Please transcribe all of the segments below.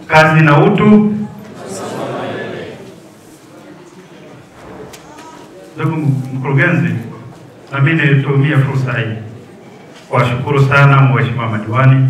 Kazi na utu. Ndugu mkurugenzi, na mimi nitumie fursa hii kuwashukuru sana mheshimiwa madiwani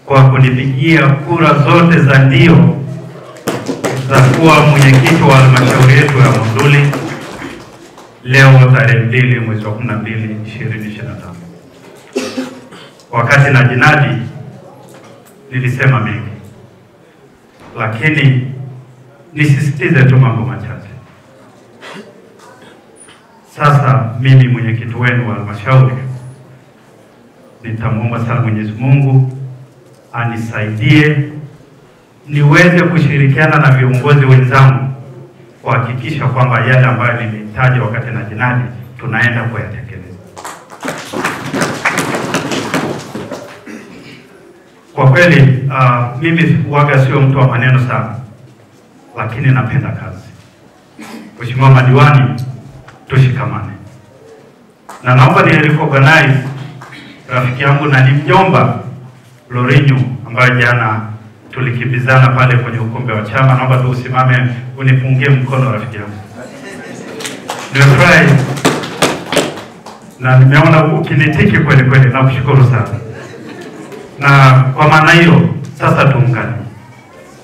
kwa kunipigia kura zote za ndio za kuwa mwenyekiti wa halmashauri yetu ya Monduli leo tarehe 2 mwezi wa 12 2025. Wakati na jinadi nilisema mengi, lakini nisisitize tu mambo machache. Sasa mimi mwenyekiti wenu wa halmashauri nitamuomba sana Mwenyezi Mungu anisaidie niweze kushirikiana na viongozi wenzangu kuhakikisha kwamba yale ambayo nilitaja wakati na jinadi tunaenda kuyatekeleza. Kwa kweli mimi waga sio mtu wa maneno sana, lakini napenda kazi. Mheshimiwa madiwani, tushikamane. Na naomba ni recognize rafiki yangu na ni mjomba Lorinyu ambaye jana tulikimbizana pale kwenye ukumbi wa chama. Naomba tu usimame unipungie mkono rafiki yangu. Nimefurahi na nimeona ukinitiki kweli kweli, na kushukuru sana. Na kwa maana hiyo sasa tuungane.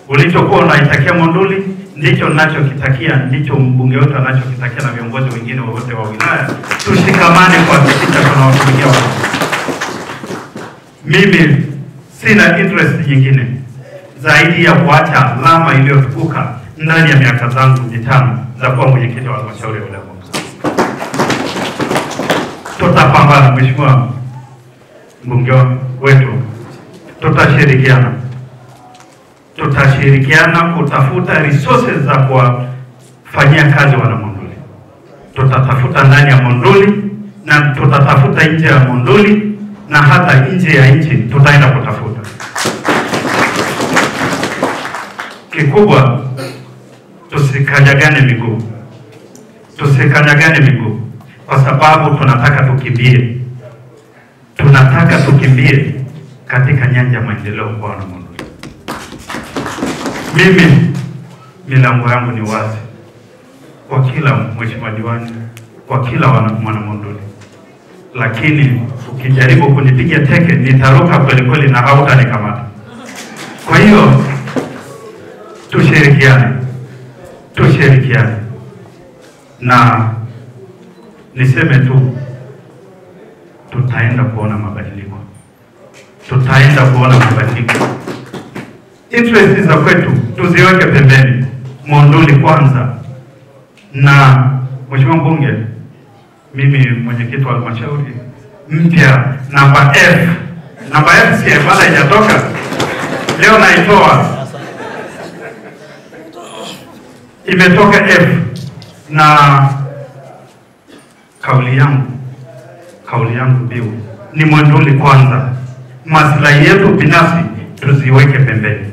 Ulichokuwa unaitakia Monduli ndicho ninachokitakia, ndicho mbunge wetu anachokitakia na viongozi wengine wote wa wilaya. Tushikamane kuhakikisha tunawatumikia watu. Mimi sina interest nyingine zaidi ya kuacha alama iliyotukuka ndani ya miaka zangu 5 za kuwa mwenyekiti wa halmashauri ya wilaya. Tutapambana mheshimiwa mbunge wetu, tutashirikiana kutafuta resources za kuwafanyia kazi wana Monduli. Tutatafuta ndani ya Monduli na tutatafuta nje ya Monduli na hata nje ya nchi tutaenda kutafuta. Kikubwa tusikanyagane miguu, kwa sababu tunataka tukimbie katika nyanja ya maendeleo kwa wana Monduli. Mimi milango yangu ni wazi kwa kila mheshimiwa diwani, kwa kila mwana Monduli, lakini ukijaribu kunipigia teke nitaruka kweli kweli na hautanikamata. Kwa hiyo tushirikiane na niseme tu tutaenda kuona mabadiliko. Interest za kwetu tuziweke pembeni, Monduli kwanza. Na mheshimiwa mbunge, mimi mwenyekiti wa halmashauri mpya namba F si bado haijatoka, leo naitoa, imetoka F. Na kauli yangu mbiu ni Monduli kwanza. Maslahi yetu binafsi tuziweke pembeni,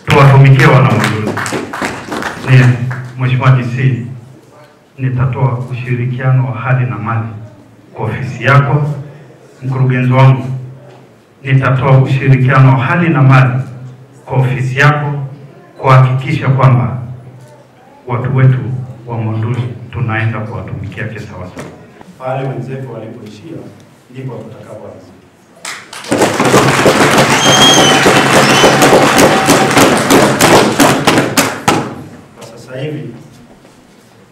tuwatumikie wana Monduli. Ni mheshimiwa DC, nitatoa ushirikiano wa hali na mali kwa ofisi yako. Mkurugenzi wangu, nitatoa ushirikiano wa hali na mali kwa ofisi yako kuhakikisha kwamba watu wetu wa Monduli tunaenda kuwatumikia kisawasawa. Pale wenzetu walipoishia ndipo tutakapoanza. Kwa sasa hivi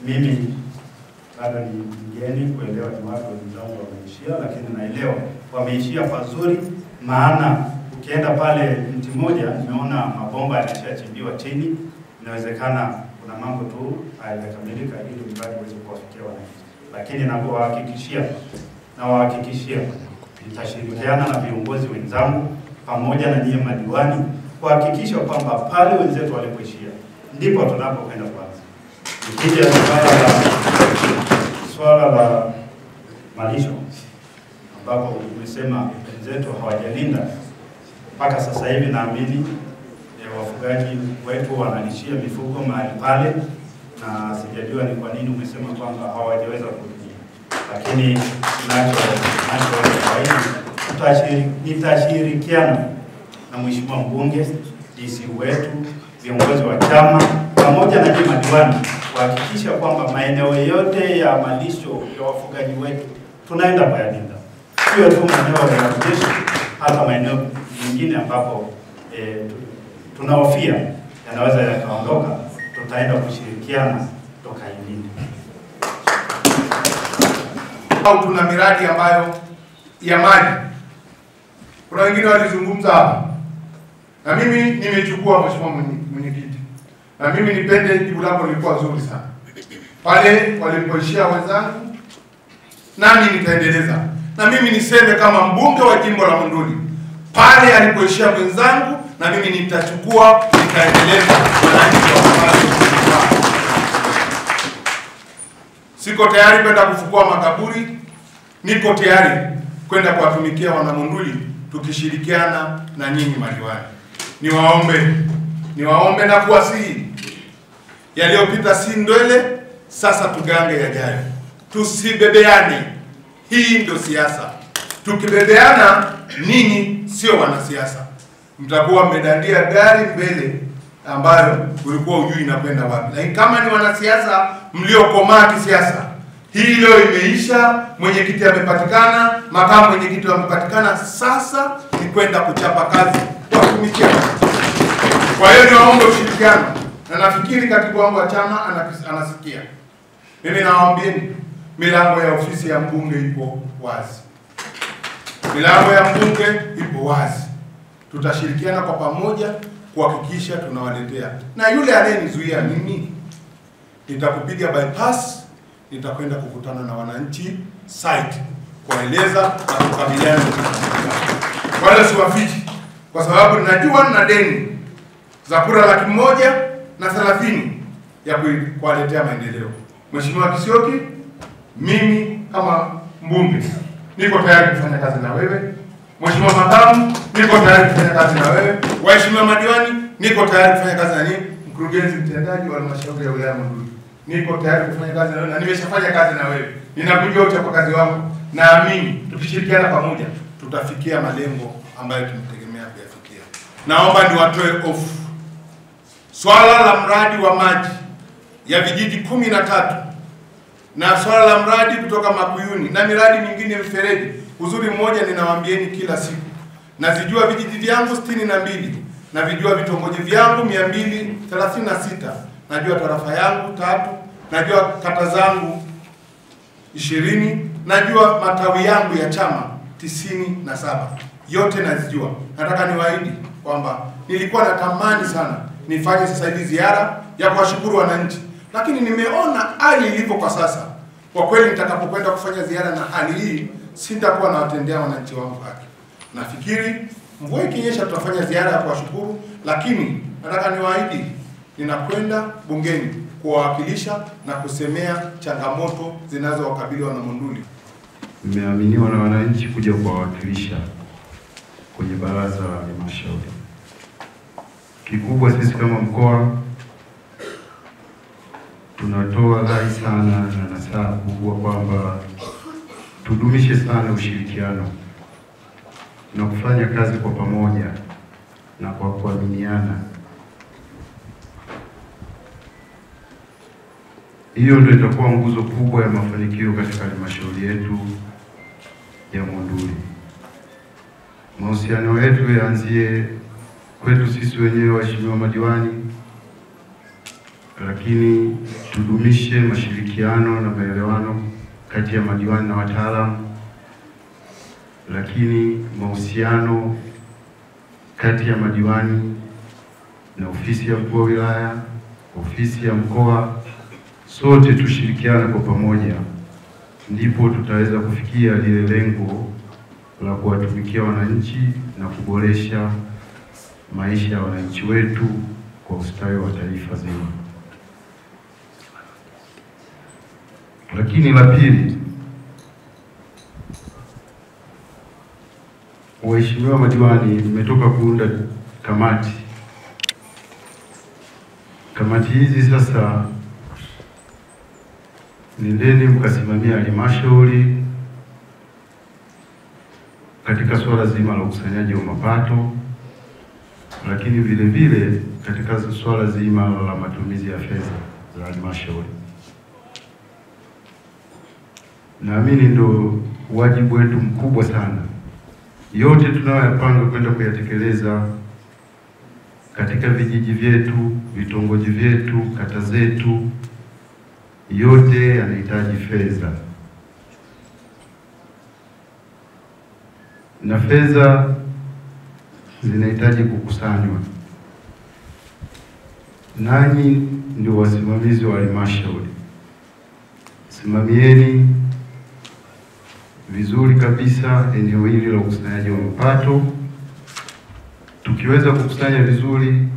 mimi bado ni mgeni kuelewa ni wapi wenzangu wameishia, lakini naelewa wameishia pazuri. Maana ukienda pale mti mmoja nimeona mabomba yanashachimbiwa chini. Inawezekana kuna mambo tu hayajakamilika ili mradi uweze kuwafikia wananchi, lakini nawahakikishia nitashirikiana na viongozi wenzangu pamoja na nyie madiwani kuhakikisha kwamba pale wenzetu walipoishia ndipo tunapokwenda kwanza. Nikija swala la malisho ambapo umesema wenzetu hawajalinda mpaka sasa hivi, naamini wafugaji wetu wanalishia mifugo mahali pale, na sijajua ni kwa nini umesema kwamba hawajaweza kutumia, lakini nitashirikiana na mheshimiwa mbunge DC wetu, viongozi wa chama pamoja na madiwani kuhakikisha kwamba maeneo yote ya malisho ya wafugaji wetu tunaenda kuyalinda, sio tu maeneo ya jeshi, hata maeneo mengine ambapo tunahofia yanaweza yakaondoka, tutaenda kushirikiana tukailinde. Au tuna miradi ambayo ya maji. Kuna wengine walizungumza hapa, na mimi nimechukua, mheshimiwa mwenyekiti, na mimi nipende jibu lako lilikuwa zuri sana pale walipoishia wenzangu, nami nitaendeleza. Na mimi niseme kama mbunge wa jimbo la Monduli, pale alipoishia wenzangu, na mimi nitachukua, nitaendeleza wananchi wa Monduli. Siko tayari kwenda kufukua makaburi, niko tayari kwenda kuwatumikia wana Monduli tukishirikiana na nyinyi madiwani. Niwaombe na kuwasihi, yaliyopita si ndwele, sasa tugange yajayo. Tusibebeane. Hii ndio siasa. Tukibebeana, ninyi sio wanasiasa. Mtakuwa mmedandia gari mbele ambayo ulikuwa hujui inakwenda wapi. Lakini kama ni wanasiasa mliokomaa kisiasa, hilo imeisha. Mwenyekiti amepatikana, makamu mwenyekiti amepatikana, sasa ni kwenda kuchapa kazi kwa kutumikia. Kwa hiyo niwaombe ushirikiano, na nafikiri katibu wangu wa chama anasikia. Mimi nawaambieni, milango ya ofisi ya mbunge ipo wazi. Milango ya mbunge ipo wazi. Tutashirikiana kwa pamoja kuhakikisha tunawaletea. Na yule anayenizuia mimi, nitakupiga bypass, nitakwenda kukutana na wananchi site kueleza na kukabiliana na wala siwafichi, kwa sababu ninajua nina deni za kura 130,000 ya kuwaletea maendeleo. Mheshimiwa Kisioki, mimi kama mbunge niko tayari kufanya kazi na wewe. Mheshimiwa makamu, niko tayari kufanya kazi na wewe. Waheshimiwa madiwani, niko tayari kufanya kazi na nyinyi. Mkurugenzi mtendaji wa halmashauri ya wilaya Monduli, niko tayari kufanya kazi na wewe, na nimeshafanya kazi na wewe. Ninakujua uchapakazi wako. Naamini tukishirikiana pamoja tutafikia malengo ambayo tunategemea kuyafikia. Naomba niwatoe hofu. Swala la mradi wa maji ya vijiji 13 na swala la mradi kutoka Makuyuni na miradi mingine mifereji. Uzuri mmoja, ninawaambieni kila siku, nazijua vijiji vyangu 62, na vijua vitongoji vyangu 236, najua tarafa yangu 3, najua kata zangu 20, najua matawi yangu ya chama 97. Yote nazijua. Nataka niwaahidi kwamba nilikuwa natamani sana nifanye sasa hivi ziara ya kuwashukuru wananchi, lakini nimeona hali ilivyo kwa sasa. Kwa kweli nitakapokwenda kufanya ziara na hali hii, sitakuwa nawatendea wananchi wangu haki. Nafikiri mvua ikinyesha tutafanya ziara ya kuwashukuru, lakini nataka niwaahidi ninakwenda bungeni kuwawakilisha na kusemea changamoto zinazowakabili wana Monduli. Nimeaminiwa na wananchi kuja kuwawakilisha kwenye baraza la halmashauri. Kikubwa sisi kama mkoa tunatoa rai sana na nasaha kubwa kwamba tudumishe sana ushirikiano na kufanya kazi kwa pamoja na kwa kuaminiana. Hiyo ndio itakuwa nguzo kubwa ya mafanikio katika halmashauri yetu ya Monduli. Mahusiano yetu yaanzie kwetu sisi wenyewe waheshimiwa madiwani, lakini tudumishe mashirikiano na maelewano kati ya madiwani na wataalamu, lakini mahusiano kati ya madiwani na ofisi ya mkuu wa wilaya, ofisi ya mkoa, sote tushirikiane kwa pamoja, ndipo tutaweza kufikia lile lengo la kuwatumikia wananchi na kuboresha maisha ya wananchi wetu kwa ustawi wa taifa zima. Lakini la pili, waheshimiwa madiwani, mmetoka kuunda kamati. Kamati hizi sasa nendeni mkasimamia halmashauri katika swala zima la ukusanyaji wa mapato, lakini vile vile katika swala zima la matumizi ya fedha za halmashauri. Naamini ndo wajibu wetu mkubwa sana. Yote tunayoyapanga kwenda kuyatekeleza katika vijiji vyetu, vitongoji vyetu, kata zetu, yote yanahitaji fedha. Na fedha zinahitaji kukusanywa. Nanyi ndio wasimamizi wa halmashauri. Simamieni vizuri kabisa eneo hili la ukusanyaji wa mapato. Tukiweza kukusanya vizuri,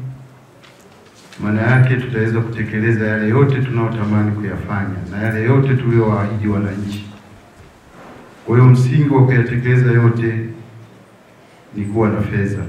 maana yake tutaweza kutekeleza yale yote tunayotamani kuyafanya na yale yote tuliowaahidi wananchi. Kwa hiyo msingi wa kuyatekeleza yote ni kuwa na fedha.